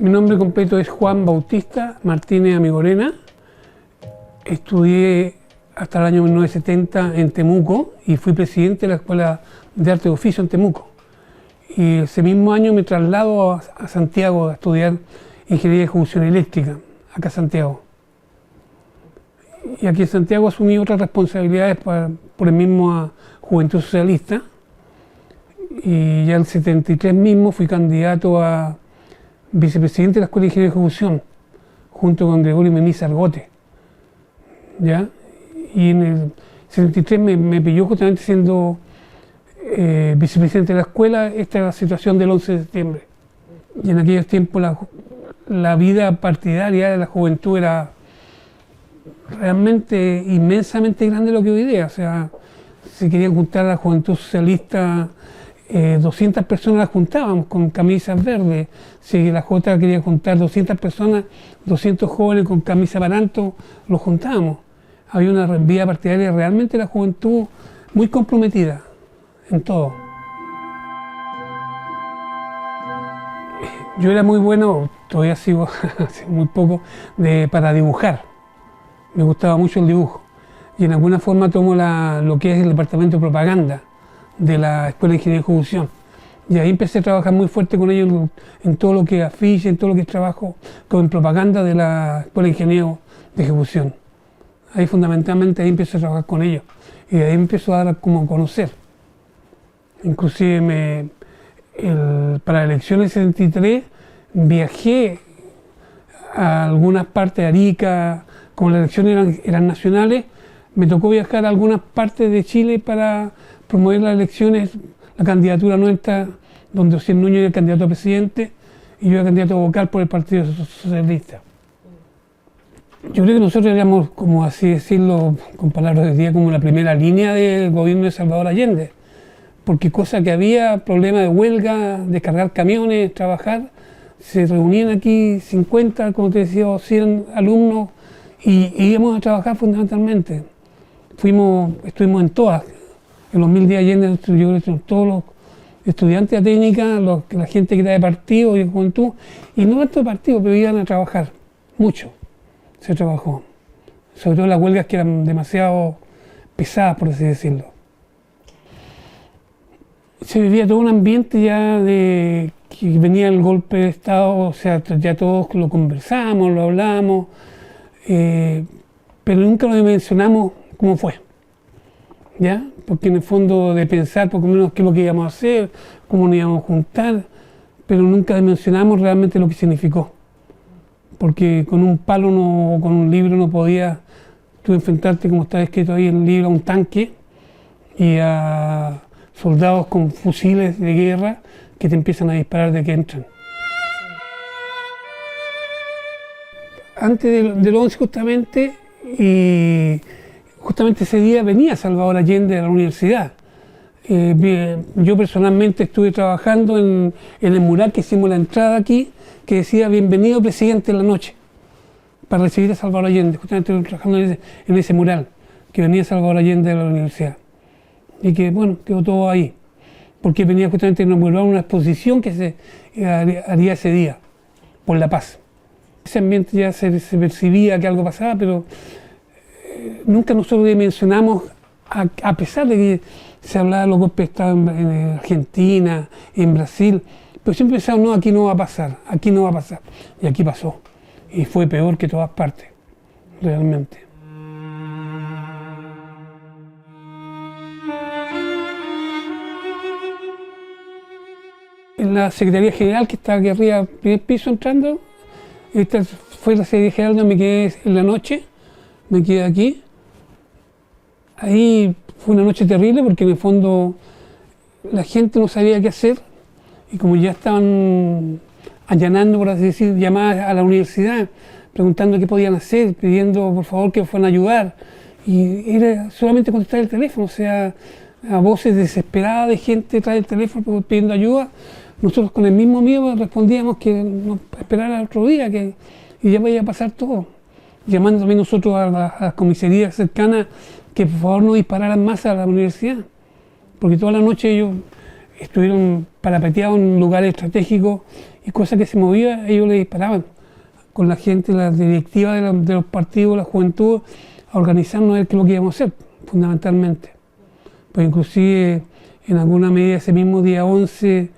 Mi nombre completo es Juan Bautista Martínez Amigorena. Estudié hasta el año 1970 en Temuco y fui presidente de la Escuela de Arte de Oficio en Temuco. Y ese mismo año me traslado a Santiago a estudiar Ingeniería de Ejecución Eléctrica, acá en Santiago. Y aquí en Santiago asumí otras responsabilidades por el mismo Juventud Socialista. Y ya en el 73 mismo fui candidato a vicepresidente de la Escuela de Ingeniería de Ejecución, junto con Gregorio Meniz Argote. ¿Ya? Y en el 73 me pilló justamente siendo vicepresidente de la escuela esta situación del 11 de septiembre. Y en aquellos tiempos la vida partidaria de la juventud era realmente inmensamente grande lo que hoy día. O sea, se querían juntar a la juventud socialista, 200 personas las juntábamos con camisas verdes. Si la Jota quería juntar 200 personas, 200 jóvenes con camisa paranto, los juntábamos. Había una vida partidaria realmente de la juventud muy comprometida en todo. Yo era muy bueno, todavía sigo hace muy poco, para dibujar. Me gustaba mucho el dibujo. Y en alguna forma tomo lo que es el departamento de propaganda de la Escuela de Ingeniería de Ejecución. Y ahí empecé a trabajar muy fuerte con ellos en todo lo que es afiche, en todo lo que es trabajo con propaganda de la Escuela de Ingeniería de Ejecución. Ahí fundamentalmente ahí empecé a trabajar con ellos. Y de ahí empezó a dar como a conocer. Inclusive para las elecciones del 73 viajé a algunas partes de Arica, como las elecciones eran nacionales, me tocó viajar a algunas partes de Chile para promover las elecciones, la candidatura nuestra, donde José Núñez era el candidato a presidente y yo era candidato vocal por el Partido Socialista. Yo creo que nosotros éramos, como así decirlo, con palabras de día, como la primera línea del gobierno de Salvador Allende, porque cosa que había, problema de huelga, de cargar camiones, trabajar, se reunían aquí 50, como te decía, 100 alumnos y íbamos a trabajar fundamentalmente. Estuvimos en todas. En los 1000 días Allende, yo creo que todos los estudiantes de técnica, la gente que era de partido y de juventud, y no tanto de partido, pero iban a trabajar, mucho se trabajó. Sobre todo las huelgas que eran demasiado pesadas, por así decirlo. Se vivía todo un ambiente ya de que venía el golpe de Estado, o sea, ya todos lo conversamos, lo hablamos, pero nunca lo mencionamos cómo fue. ¿Ya? Porque en el fondo de pensar poco menos qué es lo que íbamos a hacer, cómo nos íbamos a juntar, pero nunca dimensionamos realmente lo que significó. Porque con un palo o con un libro no podías tú enfrentarte, como está escrito ahí en el libro, a un tanque y a soldados con fusiles de guerra que te empiezan a disparar de que entran. Antes del 11 justamente, y justamente ese día venía Salvador Allende a la universidad. Yo personalmente estuve trabajando en el mural que hicimos la entrada aquí, que decía "Bienvenido presidente en la noche", para recibir a Salvador Allende. Justamente estuve trabajando en ese mural, que venía Salvador Allende a la universidad. Y que bueno, quedó todo ahí, porque venía justamente a inaugurar una exposición que se haría ese día, por la paz. Ese ambiente ya se percibía que algo pasaba, pero nunca nosotros dimensionamos, a pesar de que se hablaba de los golpes de Estado en Argentina, en Brasil, pero siempre pensábamos, no, aquí no va a pasar, aquí no va a pasar. Y aquí pasó. Y fue peor que todas partes, realmente. en la Secretaría General, que está aquí arriba, primer piso entrando. Esta fue la Secretaría General donde me quedé en la noche, me quedé aquí. Ahí fue una noche terrible porque en el fondo la gente no sabía qué hacer y como ya estaban allanando, por así decir, llamadas a la universidad, preguntando qué podían hacer, pidiendo por favor que fueran a ayudar. Y era solamente contestar el teléfono, o sea, a voces desesperadas de gente detrás del teléfono pidiendo ayuda. Nosotros con el mismo miedo respondíamos que nos esperara otro día y ya vaya a pasar todo. Llamando también nosotros a las comisarías cercanas que por favor no dispararan más a la universidad, porque toda la noche ellos estuvieron parapeteados en lugares estratégicos y cosas que se movían, ellos le disparaban. Con la gente, la directiva de los partidos, la juventud, a organizarnos a ver qué es lo que íbamos a hacer, fundamentalmente. Pues inclusive en alguna medida ese mismo día 11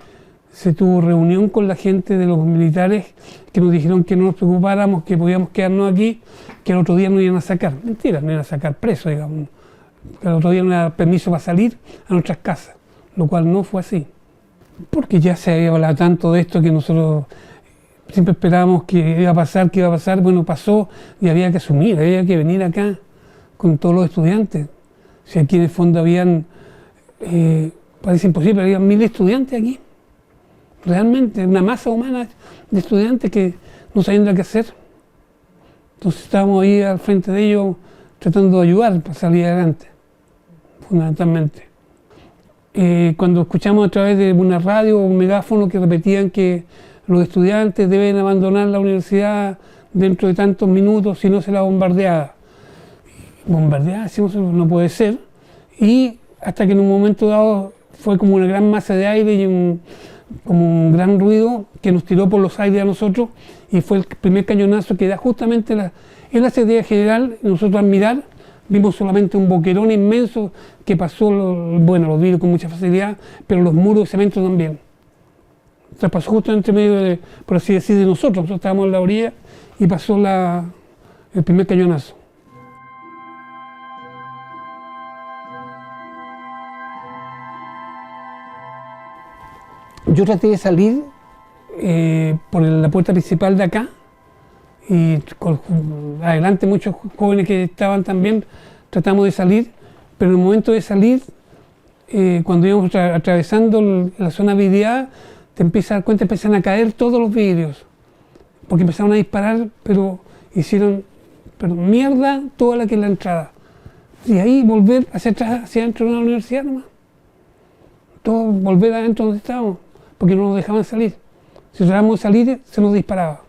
se tuvo reunión con la gente de los militares que nos dijeron que no nos preocupáramos, que podíamos quedarnos aquí, que el otro día nos iban a sacar. Mentira, nos iban a sacar presos, digamos. Que el otro día no era permiso para salir a nuestras casas, lo cual no fue así. Porque ya se había hablado tanto de esto que nosotros siempre esperábamos que iba a pasar, bueno, pasó y había que asumir, había que venir acá con todos los estudiantes. Si aquí en el fondo habían, parece imposible, había 1000 estudiantes aquí. Realmente, una masa humana de estudiantes que no sabían qué hacer. Entonces estábamos ahí al frente de ellos tratando de ayudar para salir adelante, fundamentalmente. Cuando escuchamos a través de una radio o un megáfono que repetían que los estudiantes deben abandonar la universidad dentro de tantos minutos si no se la bombardeaba. Bombardeada, decimos, no puede ser. Y hasta que en un momento dado fue como una gran masa de aire y como un gran ruido que nos tiró por los aires a nosotros y fue el primer cañonazo que da justamente en la Secretaría General. Nosotros al mirar vimos solamente un boquerón inmenso que pasó, los vidrios con mucha facilidad, pero los muros de cemento también. O sea, pasó justo entre medio de, por así decir, de nosotros estábamos en la orilla y pasó el primer cañonazo. Yo traté de salir por la puerta principal de acá y adelante muchos jóvenes que estaban también tratamos de salir, pero en el momento de salir, cuando íbamos atravesando la zona vidriada, te empiezas a dar cuenta, empiezan a caer todos los vidrios, porque empezaron a disparar, pero hicieron mierda toda la que es la entrada. Y ahí volver hacia atrás, hacia adentro de una universidad nomás. Todo volver adentro donde estábamos, porque no nos dejaban salir. Si tratábamos de salir, se nos disparaba.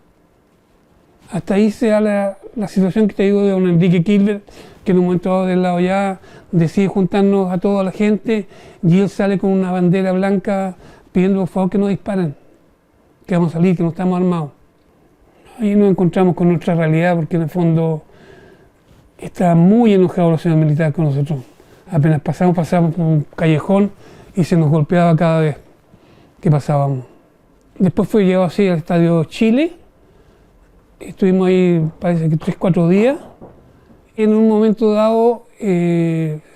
Hasta ahí se da la situación que te digo de don Enrique Kilber, que en un momento dado del lado ya decide juntarnos a toda la gente y él sale con una bandera blanca pidiendo por favor que no disparen, que vamos a salir, que no estamos armados. Ahí nos encontramos con nuestra realidad porque en el fondo estaba muy enojado la señora militar con nosotros. Apenas pasamos por un callejón y se nos golpeaba cada vez que pasábamos. Después fue llevado así al Estadio Chile. Estuvimos ahí, parece que 3-4 días. En un momento dado,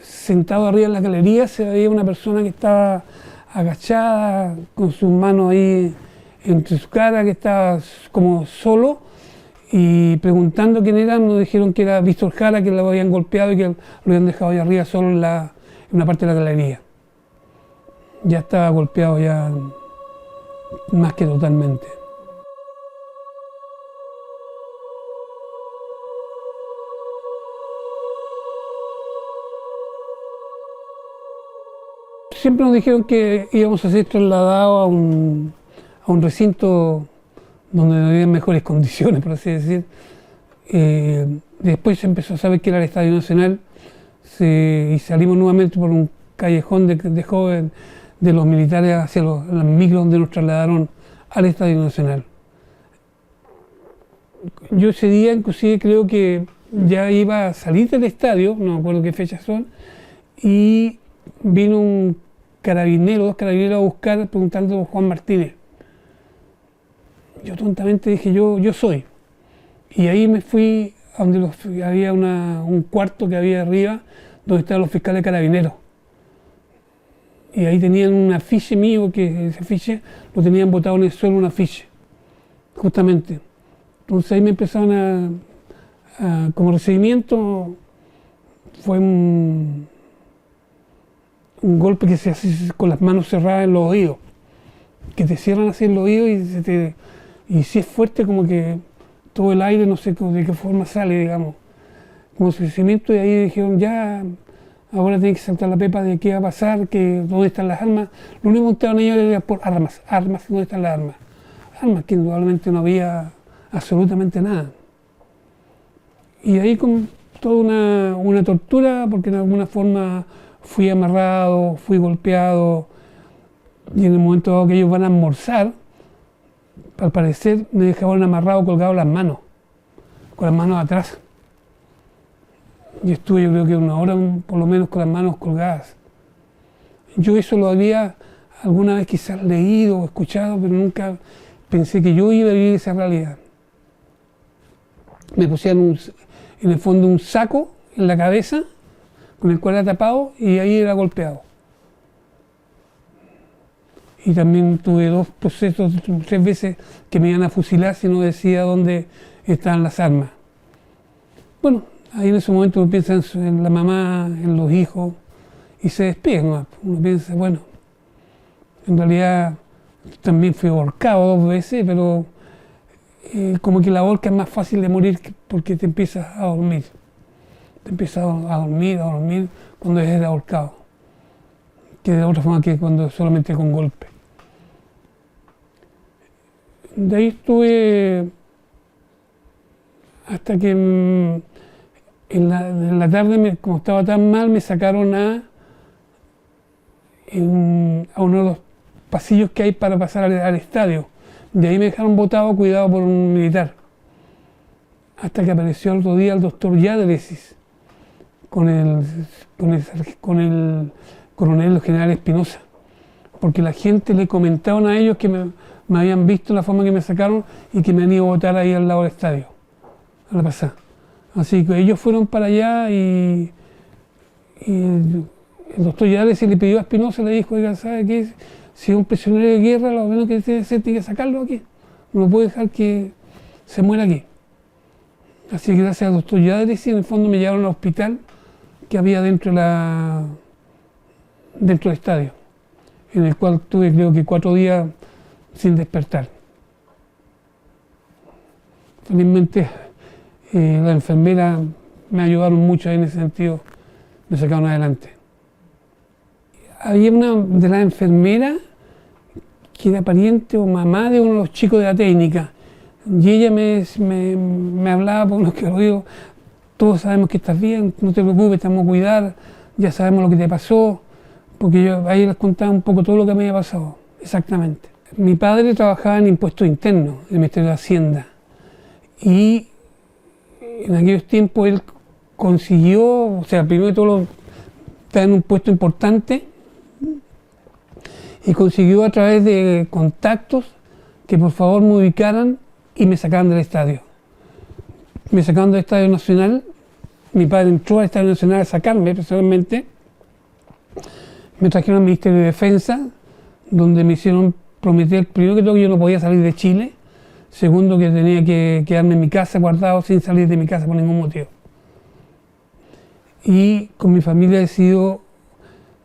sentado arriba en la galería, se veía una persona que estaba agachada, con sus manos ahí entre su cara, que estaba como solo, y preguntando quién era, nos dijeron que era Víctor Jara, que lo habían golpeado y que lo habían dejado ahí arriba solo en una parte de la galería. Ya estaba golpeado ya más que totalmente. Siempre nos dijeron que íbamos a ser trasladados a un recinto donde había mejores condiciones, por así decir. Después se empezó a saber que era el Estadio Nacional y salimos nuevamente por un callejón de joven de los militares hacia los micros donde nos trasladaron al Estadio Nacional. Yo ese día inclusive creo que ya iba a salir del estadio, no me acuerdo qué fechas son, y vino dos carabineros a buscar preguntando por Juan Martínez. Yo tontamente dije, yo soy. Y ahí me fui a donde había un cuarto que había arriba, donde estaban los fiscales carabineros. y ahí tenían un afiche mío, que ese afiche lo tenían botado en el suelo, un afiche, justamente. Entonces ahí me empezaron como recibimiento, fue un golpe que se hace con las manos cerradas en los oídos, que te cierran así en los oídos y si es fuerte, como que todo el aire, no sé de qué forma sale, digamos, como recibimiento. Y ahí dijeron, ya, ahora tiene que saltar la pepa de qué va a pasar, dónde están las armas. Lo único que preguntaban ellos era por armas, ¿dónde están las armas? Armas que indudablemente no había absolutamente nada. Y ahí con toda una tortura, porque en alguna forma fui amarrado, fui golpeado, y en el momento dado que ellos van a almorzar, al parecer me dejaban amarrado, colgado las manos, con las manos atrás. Y estuve, yo creo que una hora por lo menos con las manos colgadas. Yo eso lo había alguna vez quizás leído o escuchado, pero nunca pensé que yo iba a vivir esa realidad. Me pusieron en el fondo un saco en la cabeza, con el cual era tapado, y ahí era golpeado. Y también tuve 2 procesos, 3 veces que me iban a fusilar si no decía dónde estaban las armas. Bueno, ahí en ese momento uno piensa en la mamá, en los hijos, y se despega, ¿no? Uno piensa, bueno, en realidad también fui ahorcado 2 veces, pero como que la horca es más fácil de morir porque te empiezas a dormir. Te empiezas a dormir cuando eres ahorcado, que de otra forma que cuando solamente con golpe. De ahí estuve hasta que en la tarde, como estaba tan mal, me sacaron a uno de los pasillos que hay para pasar al estadio. De ahí me dejaron botado, cuidado por un militar, hasta que apareció el otro día el doctor Yadresis con el coronel general Espinosa, porque la gente le comentaban a ellos que me habían visto la forma que me sacaron y que me han ido a botar ahí al lado del estadio, a la pasada. Así que ellos fueron para allá y el doctor Yadresis le pidió a Espinosa, le dijo, oiga, ¿sabe qué? Si es un prisionero de guerra, lo menos que tiene que hacer, tiene que sacarlo aquí. No puede dejar que se muera aquí. Así que gracias al doctor Yadresis, en el fondo me llevaron al hospital que había dentro del estadio, en el cual tuve creo que 4 días sin despertar. Felizmente las enfermeras me ayudaron mucho en ese sentido, me sacaron adelante. Había una de las enfermeras que era pariente o mamá de uno de los chicos de la técnica, y ella me hablaba por los que lo digo, todos sabemos que estás bien, no te preocupes, te vamos a cuidar, ya sabemos lo que te pasó, porque yo ahí les contaba un poco todo lo que me había pasado, exactamente. Mi padre trabajaba en impuestos internos, en el Ministerio de Hacienda, y en aquellos tiempos él consiguió, o sea, primero de todo estaba en un puesto importante, y consiguió a través de contactos que por favor me ubicaran y me sacaran del estadio. Me sacaron del Estadio Nacional, mi padre entró al Estadio Nacional a sacarme personalmente, me trajeron al Ministerio de Defensa, donde me hicieron prometer, primero que todo, que yo no podía salir de Chile, segundo, que tenía que quedarme en mi casa guardado sin salir de mi casa por ningún motivo. Y con mi familia he decidido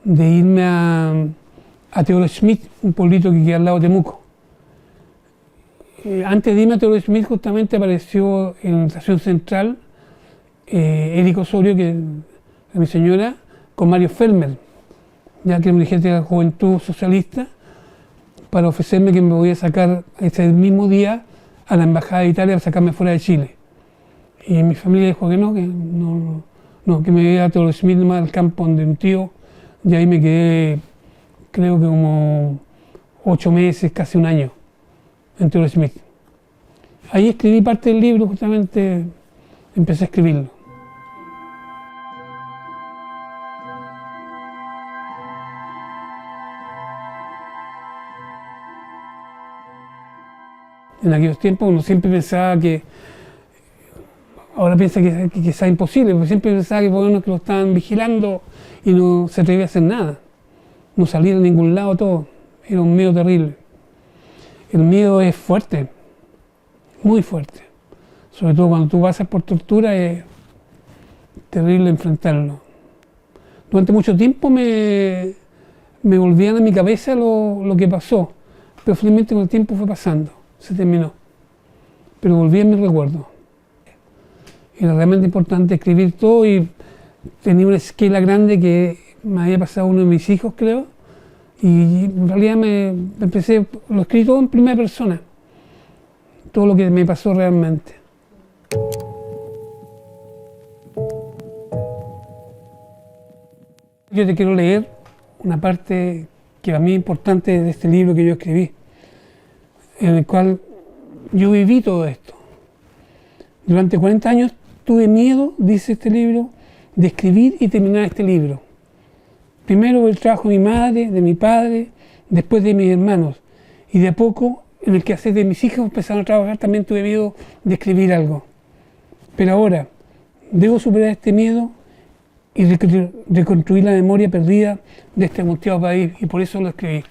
de irme a Teodoro Schmidt, un pueblito que queda al lado de Temuco. Antes de irme a Teodoro Schmidt, justamente apareció en la estación central Érico Osorio, que es mi señora, con Mario Felmer, ya que era un dirigente de la Juventud Socialista, para ofrecerme que me voy a sacar ese mismo día a la Embajada de Italia para sacarme fuera de Chile. Y mi familia dijo que no, que me iba a Teodoro Schmidt, al campo donde un tío, y ahí me quedé, creo que como 8 meses, casi un año, en Teodoro Schmidt. Ahí escribí parte del libro, justamente empecé a escribirlo. En aquellos tiempos uno siempre pensaba que, ahora piensa que sea imposible, porque siempre pensaba que por lo menos que lo estaban vigilando y no se atrevía a hacer nada. no salir a ningún lado, todo. Era un miedo terrible. El miedo es fuerte, muy fuerte. Sobre todo cuando tú pasas por tortura es terrible enfrentarlo. Durante mucho tiempo me volvían a mi cabeza lo que pasó, pero finalmente con el tiempo fue pasando, se terminó. Pero volví a mis recuerdos. Era realmente importante escribir todo y tenía una esquela grande que me había pasado uno de mis hijos, creo, y en realidad lo escribí todo en primera persona, todo lo que me pasó realmente. Yo te quiero leer una parte que para mí es importante de este libro que yo escribí, en el cual yo viví todo esto. Durante 40 años tuve miedo, dice este libro, de escribir y terminar este libro. Primero el trabajo de mi madre, de mi padre, después de mis hermanos. Y de a poco, en el quehacer de mis hijos empezaron a trabajar, también tuve miedo de escribir algo. Pero ahora, debo superar este miedo y reconstruir la memoria perdida de este angustiado país, y por eso lo escribí.